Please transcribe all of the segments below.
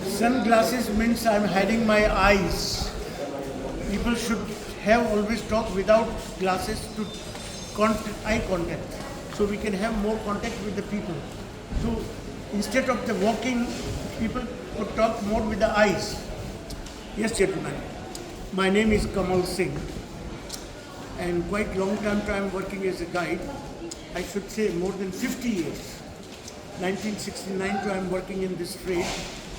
Sunglasses means I'm hiding my eyes. People should have always talk without glasses to eye contact, so we can have more contact with the people. So instead of the walking, people could talk more with the eyes. Yes, gentlemen. My name is Kamal Singh, and quite long time I'm working as a guide. I should say more than 50 years. 1969 I'm working in this trade,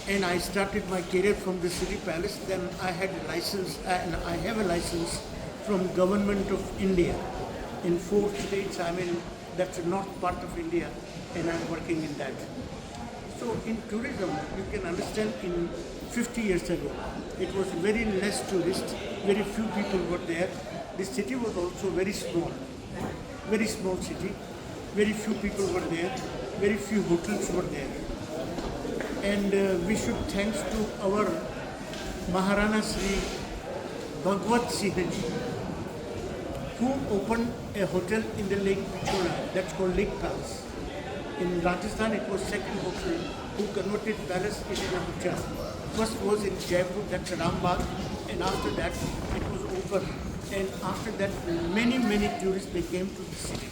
and I started my career from the City Palace. Then I had a license, and I have a license from Government of India in 4 states. I mean, that's the north part of India, and I'm working in that. So in tourism, you can understand in 50 years ago, it was very less tourists, very few people were there. The city was also very small city, very few people were there, very few hotels were there. And we should thanks to our Maharana Sri Bhagwat Singh Ji, who opened a hotel in the Lake Pichola, that's called Lake Palace. In Rajasthan, it was second hotel who converted palace into a hotel. First was in Jaipur, that's Rambagh, and after that it was open. And after that, many tourists, they came to the city.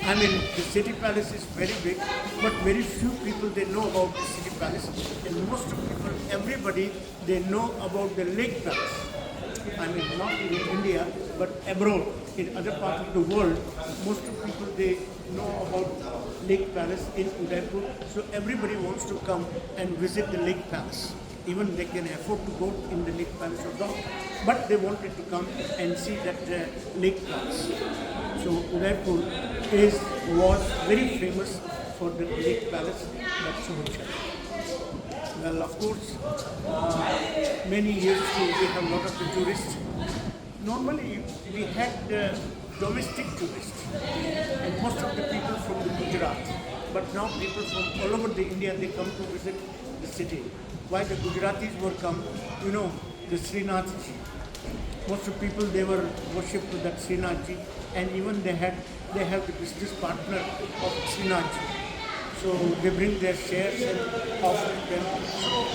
I mean, the City Palace is very big, but very few people, they know about the City Palace. And most of people, everybody, they know about the Lake Palace. I mean, not in India, but abroad, in other parts of the world, most of people, they know about Lake Palace in Udaipur. So everybody wants to come and visit the Lake Palace. Even they can afford to go in the Lake Palace or not, but they wanted to come and see that Lake Palace. So Udaipur was very famous for the Lake Palace, that's hotel. Well, of course, many years ago we have a lot of the tourists. Normally we had domestic tourists, and most of the people from the Gujarat. But now people from all over the India, they come to visit the city. Why the Gujaratis were come? You know, the Srinath Ji. Most of people, they were worshipped to that Srinath Ji, and even they have the business partner of Srinath Ji. So they bring their shares and offer them. So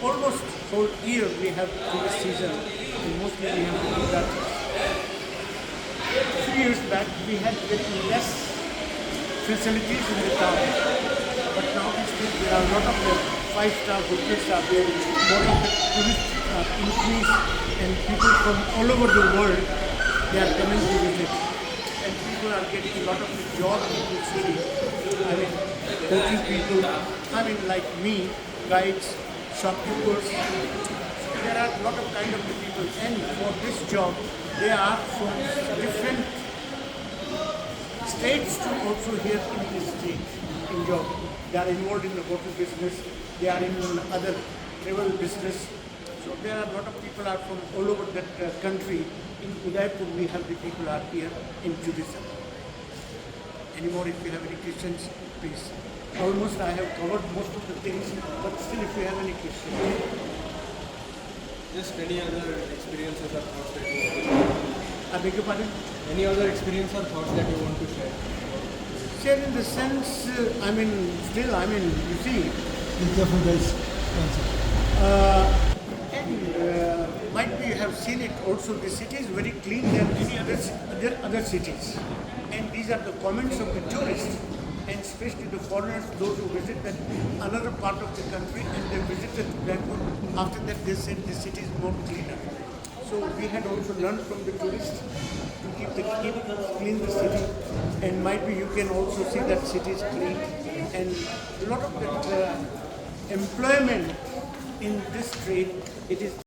almost whole year we have tourist season, and mostly we have Gujaratis. Few years back we had very less facilities in the town, but now there are a lot of them. 5-star hotels are there, lot of the tourists are increased, and people from all over the world, they are coming to visit. And people are getting a lot of the job in the city. I mean, hotel people, I mean like me, guides, shopkeepers. There are a lot of kind of the people, and for this job, they are from different states to also here in this state in job. They are involved in the hotel business, they are in other travel business. So there are a lot of people are from all over that country. In Udaipur we have the people are here in tourism. Anymore, if you have any questions, please. Almost I have covered most of the things, but still if you have any questions. Just any other experiences or thoughts that you want to share? I beg your pardon? Any other experience or thoughts that you want to share? Share in the sense, you see, might be you have seen it also, the city is very clean than any other cities. And these are the comments of the tourists, and especially the foreigners, those who visit that another part of the country and they visited Udaipur. After that they said the city is more cleaner. So we had also learned from the tourists to keep clean the city, and might be you can also see that city is clean, and a lot of that employment in this trade, it is